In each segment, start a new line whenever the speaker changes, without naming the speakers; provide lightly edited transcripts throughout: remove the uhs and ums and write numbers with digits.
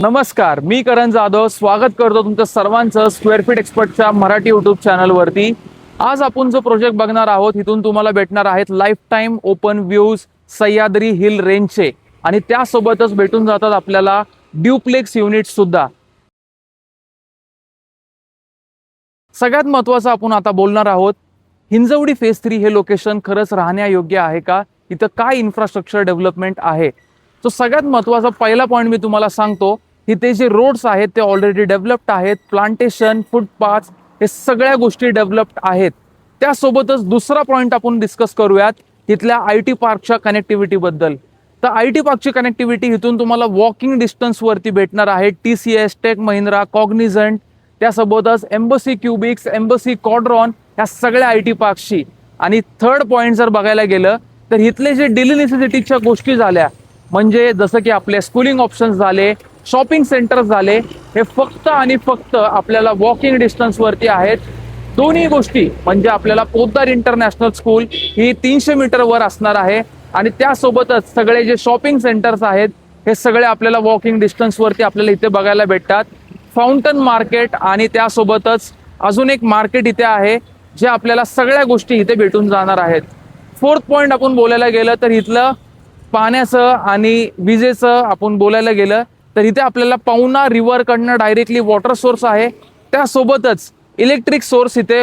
नमस्कार, मी करण जाधव स्वागत करतो तुमचं सर्वांचं स्क्वेअर फीट एक्सपर्टच्या मराठी यूट्यूब चॅनलवरती। आज आपण जो प्रोजेक्ट बघणार आहोत इथून तुम्हाला भेटणार आहेत life time open views Sahyadri hill रेंजचे आणि त्यासोबतच भेटून जातात आपल्याला ड्युप्लेक्स युनिट सुद्धा। सगळ्यात महत्त्वाचं आपण आता बोलणार आहोत हिंजवडी फेज 3 हे लोकेशन खरंच राहण्यायोग्य आहे का, इथं काय इन्फ्रास्ट्रक्चर डेव्हलपमेंट आहे। तो सगळ्यात महत्त्वाचा पहिला पॉईंट मी तुम्हाला सांगतो, इथे जे रोड्स आहेत ते ऑलरेडी डेव्हलप्ड आहेत, प्लांटेशन फुटपाथ हे सगळ्या गोष्टी डेव्हलप्ड आहेत। त्यासोबतच दुसरा पॉईंट आपण डिस्कस करूयात इथल्या IT पार्कच्या कनेक्टिव्हिटी बद्दल। तर IT पार्कची कनेक्टिव्हिटी इथून तुम्हाला वॉकिंग डिस्टन्स वरती भेटणार आहे। TCS, टेक महिंद्रा, कॉग्निझंट, त्यासोबतच एम्बसी क्युबिक्स, एम्बसी क्वाड्रॉन या सगळ्या IT पार्कशी। आणि थर्ड पॉईंट जर बघायला गेलं तर इथले जे डेली नेसेसिटीच्या गोष्टी झाल्या म्हणजे जसं की आपले स्कूलिंग ऑप्शन्स झाले, शॉपिंग सेंटर्स झाले, हे फक्त आणि फक्त आपल्याला वॉकिंग डिस्टन्स वरती आहेत। दोन्ही गोष्टी म्हणजे आपल्याला पोद्दार इंटरनॅशनल स्कूल ही 300 मीटर वर असणार आहे आणि त्यासोबतच सगळे जे शॉपिंग सेंटर्स आहेत हे सगळे आपल्याला वॉकिंग डिस्टन्स वरती आपल्याला इथे बघायला भेटतात। फाउंटन मार्केट आणि त्यासोबतच अजून एक मार्केट इथे आहे जे आपल्याला सगळ्या गोष्टी इथे भेटून जाणार आहेत। फोर्थ पॉईंट आपण बोलायला गेलं तर इथलं पाण्याचं आणि विजेचं आपण बोलायला गेलं तर इथे आपल्याला पवना रिव्हर कडनं डायरेक्टली वॉटर सोर्स आहे। त्यासोबतच इलेक्ट्रिक सोर्स इथे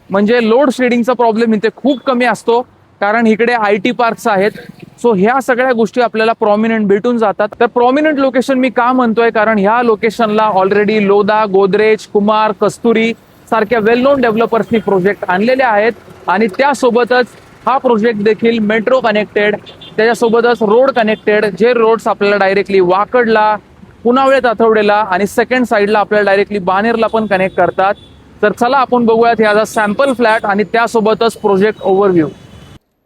म्हणजे लोड शेडिंगचा प्रॉब्लेम इथे खूप कमी असतो कारण इकडे IT पार्क्स आहेत। सो ह्या सगळ्या गोष्टी आपल्याला प्रॉमिनंट भेटून जातात। तर प्रॉमिनंट लोकेशन मी का म्हणतोय कारण ह्या लोकेशनला ऑलरेडी लोदा, गोदरेज, कुमार, कस्तुरी सारख्या वेल नोन डेव्हलपर्सनी प्रोजेक्ट आणलेले आहेत आणि त्यासोबतच हा प्रोजेक्ट देखील मेट्रो कनेक्टेड, त्याच्यासोबतच रोड कनेक्टेड, जे रोड्स आपल्याला डायरेक्टली वाकडला, पुनावळे तातवडेला आणि सेकंड साईडला आपल्याला डायरेक्टली बानेरला पण कनेक्ट करतात। तर चला आपण बघूयात याचा सॅम्पल फ्लॅट आणि त्यासोबतच प्रोजेक्ट ओव्हरव्ह्यू।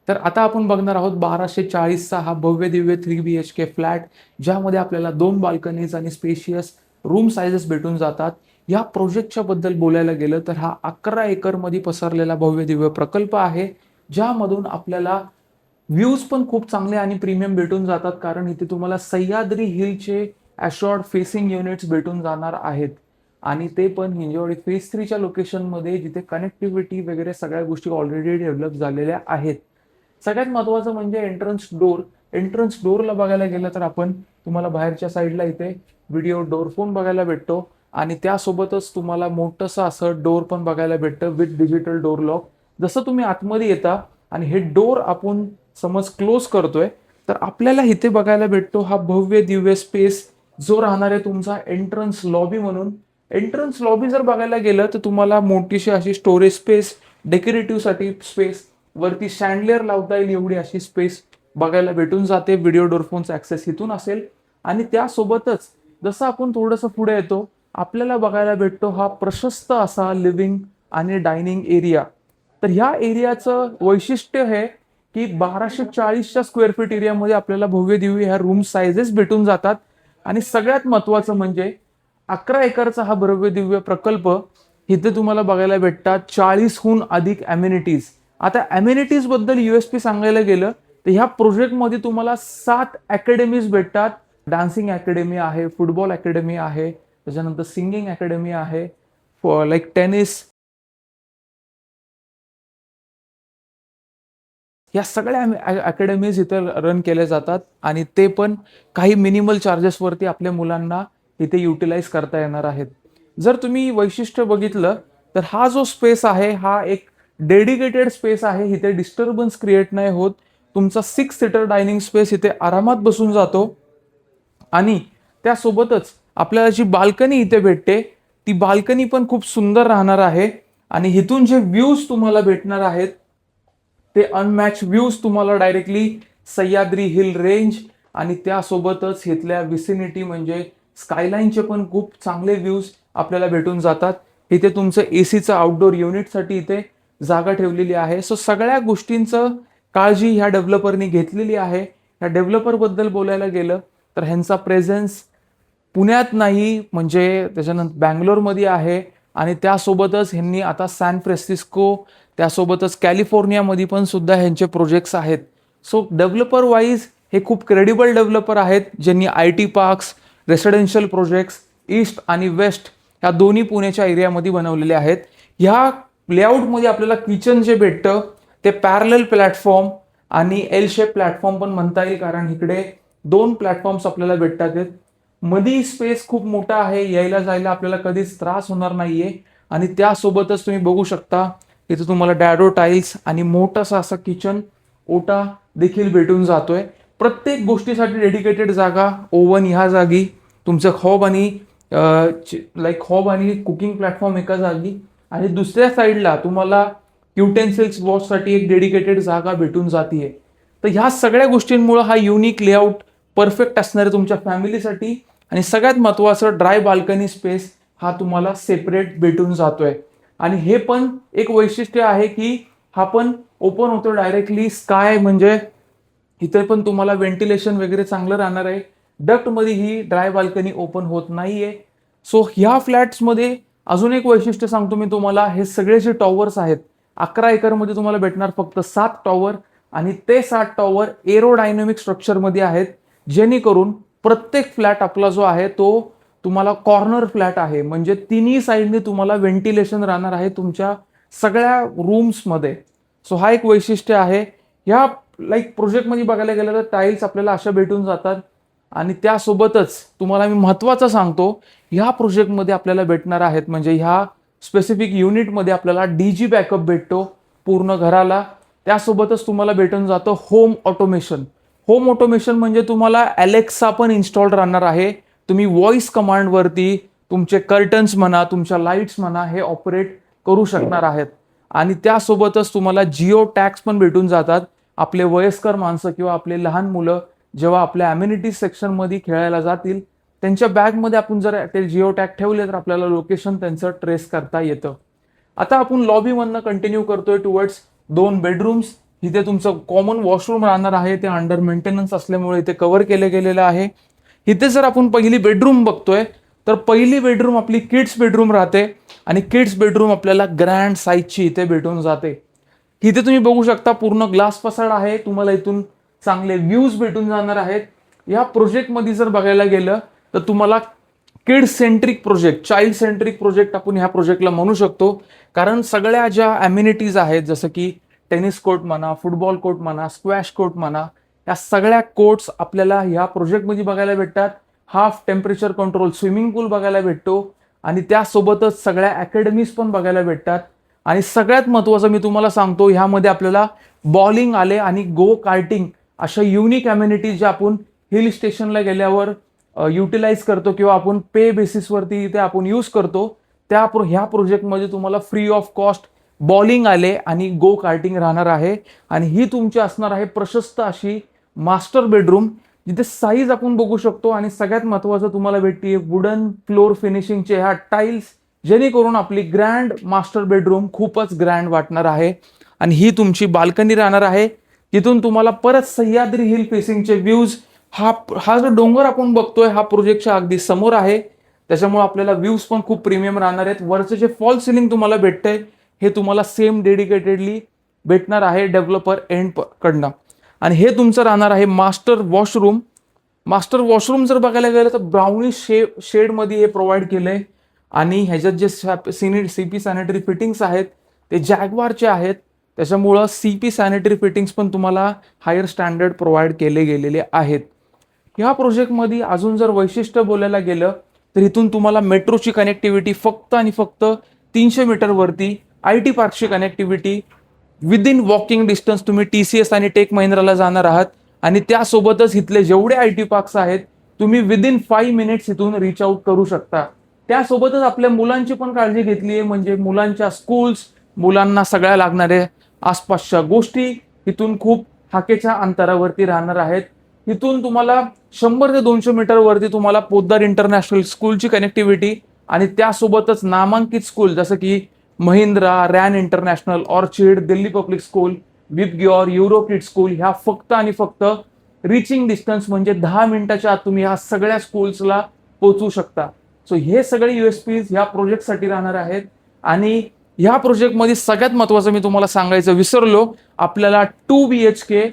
तर आता आपण बघणार आहोत 1240चा हा भव्य दिव्य 3 BHK फ्लॅट, ज्यामध्ये आपल्याला 2 बाल्कनीज आणि स्पेशियस रूम साइजेस भेटून जातात। या प्रोजेक्टच्या बद्दल बोलायला गेलं तर हा 11 एकर मध्ये पसरलेला भव्य दिव्य प्रकल्प आहे, ज्यामधून आपल्याला व्ह्यूज पण खूप चांगले आणि प्रीमियम भेटून जातात कारण इथे तुम्हाला सह्याद्री हिलचे अशॉर्ड फेसिंग युनिट्स भेटून जाणार आहेत आणि ते पण हिंजवडी फेज 3च्या लोकेशनमध्ये जिथे कनेक्टिव्हिटी वगैरे सगळ्या गोष्टी ऑलरेडी डेव्हलप झालेल्या आहेत। सगळ्यात महत्त्वाचं म्हणजे एंट्रन्स डोरला बघायला गेलं तर आपण तुम्हाला बाहेरच्या साईडला इथे व्हिडिओ डोर फोन बघायला भेटतो आणि त्यासोबतच तुम्हाला मोठंसं असं डोर पण बघायला भेटतं विथ डिजिटल डोर लॉक। जसं तुम्ही आतमध्ये येता आणि हे डोर आपण समज क्लोज करतोय तर आपल्याला इथे बघायला भेटतो हा भव्य दिव्य स्पेस जो राहणार आहे तुमचा एंट्रन्स लॉबी म्हणून। एंट्रन्स लॉबी जर बघायला गेलं तर तुम्हाला मोठीशी अशी स्टोरेज स्पेस, डेकोरेटिव्ह साठी स्पेस, वरती शँडलियर लावता येईल एवढी अशी स्पेस बघायला भेटून जाते। व्हिडिओ डोरफोनचा ऍक्सेस इथून असेल आणि त्यासोबतच जसं आपण थोडंसं पुढे येतो आपल्याला बघायला भेटतो हा प्रशस्त असा लिव्हिंग आणि डायनिंग एरिया। तर ह्या एरियाचं वैशिष्ट्य हे की 1240च्या स्क्वेअर फीट एरियामध्ये आपल्याला भव्य दिव्य ह्या रूम साइजेस भेटून जातात आणि सगळ्यात महत्त्वाचं म्हणजे 11 एकरचा हा भव्य दिव्य प्रकल्प, इथे तुम्हाला बघायला भेटतात 40हून अधिक अम्युनिटीज। आता अम्युनिटीज बद्दल USP सांगायला गेलं तर ह्या प्रोजेक्टमध्ये तुम्हाला 7 अकॅडमीज भेटतात। डान्सिंग अकॅडमी आहे, फुटबॉल अकॅडमी आहे, त्याच्यानंतर सिंगिंग अकॅडमी आहे, लाईक टेनिस, या सगळ्या अकॅडमीज इथं रन केल्या जातात आणि ते पण काही मिनिमल चार्जेसवरती आपल्या मुलांना इथे युटिलाइज करता येणार आहेत। जर तुम्ही वैशिष्ट्य बघितलं तर हा जो स्पेस आहे हा एक डेडिकेटेड स्पेस आहे, इथे डिस्टर्बन्स क्रिएट नाही होत। तुमचा 6 सीटर डायनिंग स्पेस इथे आरामात बसून जातो आणि त्यासोबतच आपल्याला जी बाल्कनी इथे भेटते ती बाल्कनी पण खूप सुंदर राहणार आहे आणि इथून जे व्ह्यूज तुम्हाला भेटणार आहेत ते अनमॅच व्ह्यूज तुम्हाला डायरेक्टली सह्याद्री हिल रेंज आणि त्यासोबतच इथल्या विसिनिटी म्हणजे स्कायलाईनचे पण खूप चांगले व्ह्यूज आपल्याला भेटून जातात। इथे तुमचं ACचं आउटडोर युनिटसाठी इथे जागा ठेवलेली आहे। सो सगळ्या गोष्टींचं काळजी ह्या डेव्हलपरनी घेतलेली आहे। ह्या डेव्हलपर बद्दल बोलायला गेलं तर ह्यांचा प्रेझेन्स पुण्यात नाही म्हणजे त्याच्यानंतर बँगलोरमध्ये आहे आणि त्यासोबतच ह्यांनी आता सॅन फ्रान्सिस्को, त्यासोबतच कॅलिफोर्नियामध्ये पण सुद्धा ह्यांचे प्रोजेक्ट्स आहेत। सो डेव्हलपर वाईज हे खूप क्रेडिबल डेव्हलपर आहेत ज्यांनी IT parks, residential projects east आणि वेस्ट ह्या दोन्ही पुण्याच्या एरियामध्ये बनवलेले आहेत. ह्या लेआउटमध्ये आपल्याला किचन जे भेटतं ते पॅरलल प्लॅटफॉर्म आणि एल शेप प्लॅटफॉर्म पण म्हणता येईल, कारण इकडे 2 प्लॅटफॉर्म्स आपल्याला भेटतात. मधी स्पेस खूप मोठा आहे, यायला जायला आपल्याला कधीच त्रास होणार नाहीये. आणि त्यासोबतच तुम्ही बघू शकता इथे तुम्हाला डॅडो टाईल्स आणि मोठासा असा किचन ओटा देखील भेटून जातोय. प्रत्येक गोष्टीसाठी डेडिकेटेड जागा, ओव्हन ह्या जागी, तुमचं हॉब आणि हॉब आणि कुकिंग प्लॅटफॉर्म एका जागी, आणि दुसऱ्या साईडला तुम्हाला युटेन्सिल्स वॉशसाठी एक डेडिकेटेड जागा भेटून जातीये. तर ह्या सगळ्या गोष्टींमुळे हा युनिक लेआउट परफेक्ट असणार आहे तुमच्या फॅमिलीसाठी. आणि सगळ्यात महत्त्वाचं ड्राय बाल्कनी स्पेस हा तुम्हाला सेपरेट भेटून जातोय. आणि हे पण एक वैशिष्ट्य आहे की हा पण ओपन होतो डायरेक्टली स्काय, म्हणजे इथे पण तुम्हाला व्हेंटिलेशन वगैरे चांगलं राहणार आहे. डक्टमध्ये ही ड्राय बाल्कनी ओपन होत नाहीये. सो ह्या फ्लॅट्समध्ये अजून एक वैशिष्ट्य सांगतो मी तुम्हाला, हे सगळे जे टॉवर्स आहेत 11 एकरमध्ये तुम्हाला भेटणार फक्त 7 टॉवर, आणि ते 7 टॉवर एरोडायनामिक स्ट्रक्चरमध्ये आहेत, जेणेकरून प्रत्येक फ्लॅट आपला जो आहे तो तुम्हाला कॉर्नर फ्लॅट आहे, म्हणजे तिन्ही साईडने तुम्हाला व्हेंटिलेशन राहणार आहे तुमच्या सगळ्या रूम्समध्ये. सो हा एक वैशिष्ट्य आहे. ह्या प्रोजेक्टमध्ये बघायला गेलं तर टाईल्स आपल्याला अशा भेटून जातात. आणि त्यासोबतच तुम्हाला मी महत्त्वाचं सांगतो, ह्या प्रोजेक्टमध्ये आपल्याला भेटणार आहेत, म्हणजे ह्या स्पेसिफिक युनिटमध्ये आपल्याला डीजी बॅकअप भेटतो पूर्ण घराला. त्यासोबतच तुम्हाला भेटून जातं होम ऑटोमेशन. होम ऑटोमेशन म्हणजे तुम्हाला अलेक्सा पण इन्स्टॉल राहणार आहे. तुम्ही व्हॉइस कमांडवरती तुमचे कर्टन्स म्हणा, तुमच्या लाईट्स म्हणा, हे ऑपरेट करू शकणार आहेत. आणि त्यासोबतच तुम्हाला जिओ टॅग्स पण भेटून जातात. आपले वयस्कर माणसं किंवा आपले लहान मुलं जेव्हा आपल्या अम्युनिटीज सेक्शनमध्ये खेळायला जातील, त्यांच्या बॅगमध्ये आपण जर ते जिओ टॅग ठेवले तर आपल्याला लोकेशन त्यांचं ट्रेस करता येतं. आता आपण लॉबीमधनं कंटिन्यू करतोय टुवर्ड्स 2 बेडरूम्स. इथे तुमचं कॉमन वॉशरूम राहणार आहे, ते अंडर मेंटेनन्स असल्यामुळे इथे कव्हर केलं गेलेलं आहे. इथे जर आपण पहिली बेडरूम बघतोय तर पहिली बेडरूम आपली किड्स बेडरूम राहते, आणि किड्स बेडरूम आपल्याला ग्रँड साईजची इथे भेटून जाते. इथे तुम्ही बघू शकता पूर्ण ग्लास फसाड आहे, तुम्हाला इथून चांगले व्ह्यूज भेटून जाणार आहेत. या प्रोजेक्टमध्ये जर बघायला गेलं तर तुम्हाला kid centric project, child centric project आपण ह्या प्रोजेक्टला म्हणू शकतो, कारण सगळ्या ज्या अम्युनिटीज आहेत जसं की टेनिस कोर्ट म्हणा, फुटबॉल कोर्ट म्हणा, स्क्वॅश कोर्ट म्हणा, या सगळ्या कोर्ट्स आपल्याला ह्या प्रोजेक्टमध्ये बघायला भेटतात. हाफ टेम्परेचर कंट्रोल स्विमिंग पूल बघायला भेटतो, आणि त्यासोबतच सगळ्या अकॅडमीज पण बघायला भेटतात. आणि सगळ्यात महत्त्वाचं मी तुम्हाला सांगतो, ह्यामध्ये आपल्याला बॉलिंग आले आणि गो कार्टिंग अशा युनिक अम्युनिटीज ज्या आपण हिल स्टेशनला गेल्यावर युटिलाइज करतो किंवा आपण पे बेसिसवरती इथे आपण यूज करतो, ह्या प्रोजेक्टमध्ये तुम्हाला फ्री ऑफ कॉस्ट बॉलिंग आले आणि गो कार्टिंग राहणार आहे. आणि ही तुमची असणार आहे प्रशस्त अशी मास्टर बेडरूम, जिथे साईज आपण बघू शकतो. आणि सगळ्यात महत्त्वाचं तुम्हाला भेटते वुडन फ्लोर फिनिशिंगचे ह्या टाईल्स, जेणेकरून आपली ग्रँड मास्टर बेडरूम खूपच ग्रँड वाटणार आहे. आणि ही तुमची बाल्कनी राहणार आहे, तिथून तुम्हाला परत सह्याद्री हिल फेसिंगचे व्ह्यूज, हा जो डोंगर आपण बघतोय हा प्रोजेक्टच्या अगदी समोर आहे, त्याच्यामुळे आपल्याला व्ह्यूज पण खूप प्रीमियम राहणार आहेत. वरचं जे फॉल सिलिंग तुम्हाला भेटतंय हे तुम्हाला सेम डेडिकेटेडली भेटणार आहे डेव्हलपर एंड कडनं. आणि हे तुमचं राहणार आहे मास्टर वॉशरूम. मास्टर वॉशरूम जर बघायला गेलं तर ब्राउनिश शेडमध्ये हे प्रोव्हाइड केलंय. आणि ह्याच्यात जे सीपी सॅनिटरी फिटिंग्स आहेत ते जॅग्वारचे आहेत, त्याच्यामुळं सीपी सॅनिटरी फिटिंग्स पण तुम्हाला हायर स्टँडर्ड प्रोव्हाइड केले गेलेले आहेत. ह्या प्रोजेक्टमध्ये अजून जर वैशिष्ट्य बोलायला गेलं तर इथून तुम्हाला मेट्रोची कनेक्टिव्हिटी फक्त आणि फक्त 300 मीटरवरती, IT पार्कची कनेक्टिव्हिटी, विदिन वॉकिंग डिस्टन्स तुम्ही TCS आणि टेक महिंद्राला जाणार आहात. आणि त्यासोबतच इथले जेवढे IT पार्क्स आहेत तुम्ही विदिन 5 मिनिट्स इथून रीच आउट करू शकता. त्यासोबतच आपल्या मुलांची पण काळजी घेतली आहे, म्हणजे मुलांच्या स्कूल्स, मुलांना सगळ्या लागणाऱ्या आसपासच्या गोष्टी इथून खूप हाकेच्या अंतरावरती राहणार आहेत. इथून तुम्हाला 100 ते 200 मीटरवरती तुम्हाला पोद्दार इंटरनॅशनल स्कूलची कनेक्टिव्हिटी, आणि त्यासोबतच नामांकित स्कूल जसं की Mahindra, Ryan international, Orchid, Delhi public school, Vibgyor, Eurokid school, ह्या फक्त आणि फक्त रिचिंग डिस्टन्स म्हणजे 10 मिनिटाच्या आत तुम्ही ह्या सगळ्या स्कूल्सला पोहोचू शकता. सो हे सगळे USPs ह्या प्रोजेक्टसाठी राहणार आहेत. आणि ह्या प्रोजेक्टमध्ये सगळ्यात महत्त्वाचं मी तुम्हाला सांगायचं विसरलो, आपल्याला 2 BHK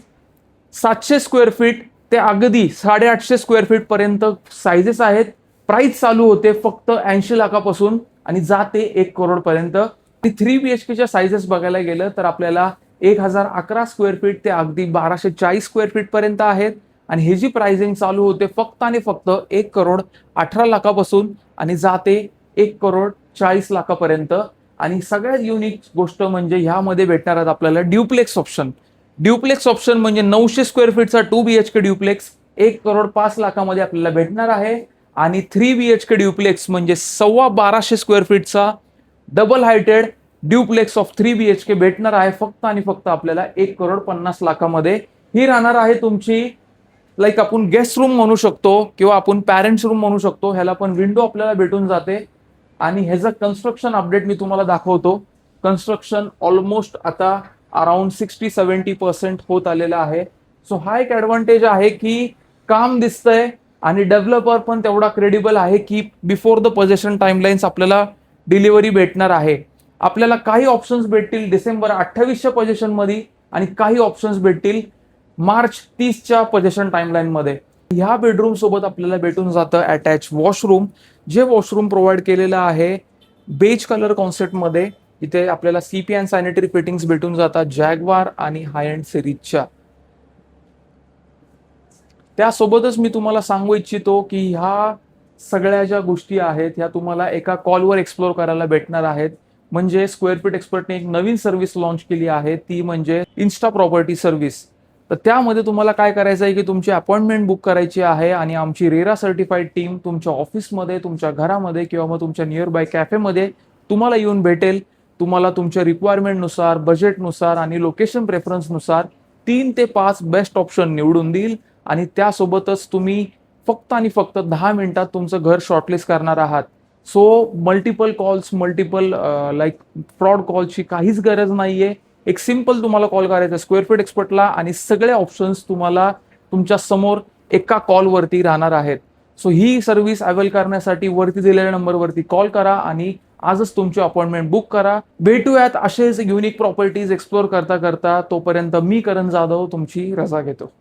700 स्क्वेअर फीट ते अगदी 850 स्क्वेअर फीट पर्यंत साईजेस आहेत. प्राइस चालू होते फक्त 80 लाखापासून आणि जाते 1 करोड पर्यंत. 3 BHKच्या साईजेस बघायला गेलं तर आपल्याला 1011 स्क्वेअर फीट ते अगदी 1240 स्क्वेअर फीट पर्यंत आहेत. आणि हे जी प्राइसिंग चालू होते फक्त आणि फक्त 1 करोड 18 लाखापासून आणि जाते 1 करोड 40 लाखापर्यंत. आणि सगळ्यात युनिक गोष्ट म्हणजे ह्यामध्ये भेटणार आहेत आपल्याला ड्युप्लेक्स ऑप्शन. ड्युप्लेक्स ऑप्शन म्हणजे 900 स्क्वेअर फीटचा 2 BHK ड्युप्लेक्स 1 करोड 5 लाखामध्ये आपल्याला भेटणार आहे. आणि 3 BHK ड्युप्लेक्स म्हणजे 1250 स्क्वेअर फीटचा double heighted duplex of 3 BHK भेटणार आहे फक्त आणि फक्त आपल्याला 1 करोड 50 लाखामध्ये. ही राहणार आहे तुमची लाईक आपण गेस्ट रूम म्हणू शकतो किंवा आपण पॅरेंट्स रूम म्हणू शकतो. ह्याला पण विंडो आपल्याला भेटून जाते. आणि ह्याचं कन्स्ट्रक्शन अपडेट मी तुम्हाला दाखवतो. कन्स्ट्रक्शन ऑलमोस्ट आता अराउंड 60-70% होत आलेला आहे. सो हा एक ऍडव्हान्टेज आहे की काम दिसतंय आणि डेव्हलपर पण तेवढा क्रेडिबल आहे की बिफोर द पोझेशन टाइमलाईन्स आपल्याला डिलिव्हरी भेटणार आहे. आपल्याला काही ऑप्शन्स भेटतील डिसेंबर 28च्या पोझिशन मध्ये आणि काही ऑप्शन्स भेटतील मार्च 30च्या पोझिशन टाइमलाईन मध्ये. ह्या बेडरूम सोबत आपल्याला भेटून जातं अटॅच वॉशरूम. जे वॉशरूम प्रोव्हाइड केलेलं आहे बेज कलर कॉन्सेप्ट मध्ये. इथे आपल्याला सीपी अँड सॅनिटरी फिटिंग्स भेटून जातात जॅगवार आणि हाय एंड सिरीजच्या. त्यासोबतच मी तुम्हाला सांगू इच्छितो की ह्या सगळ्या ज्या गोष्टी आहेत ह्या तुम्हाला एका कॉलवर एक्सप्लोर करायला भेटणार आहेत. म्हणजे स्क्वेअर फीट एक्सपर्टने एक नवीन सर्व्हिस लॉन्च केली आहे ती म्हणजे इन्स्टा प्रॉपर्टी सर्व्हिस. तर त्यामध्ये तुम्हाला काय करायचं आहे की तुमची अपॉइंटमेंट बुक करायची आहे आणि आमची रेरा सर्टिफाईड टीम तुमच्या ऑफिसमध्ये, तुमच्या घरामध्ये किंवा मग तुमच्या नियर बाय कॅफेमध्ये तुम्हाला येऊन भेटेल. तुम्हाला तुमच्या रिक्वायरमेंटनुसार, बजेटनुसार आणि लोकेशन प्रेफरन्सनुसार 3 ते 5 बेस्ट ऑप्शन निवडून देईल. आणि त्यासोबतच तुम्ही फक्त आणि फक्त 10 मिनिटात तुमचं घर शॉर्टलिस्ट करणार आहात. So multiple calls, multiple like fraud कॉल्सची काहीच गरज नाहीये. एक सिंपल तुम्हाला कॉल करायचा स्क्वेअर फीट एक्सपर्टला आणि सगळे ऑप्शन्स तुम्हाला तुमच्या समोर एका कॉलवरती राहणार आहेत. सो ही सर्व्हिस अवेल करण्यासाठी वरती दिलेल्या नंबरवरती कॉल करा आणि आजच तुमची अपॉइंटमेंट बुक करा. भेटूयात असेच युनिक प्रॉपर्टीज एक्सप्लोर करता करता. तोपर्यंत मी करण जाधव तुमची रजा घेतो.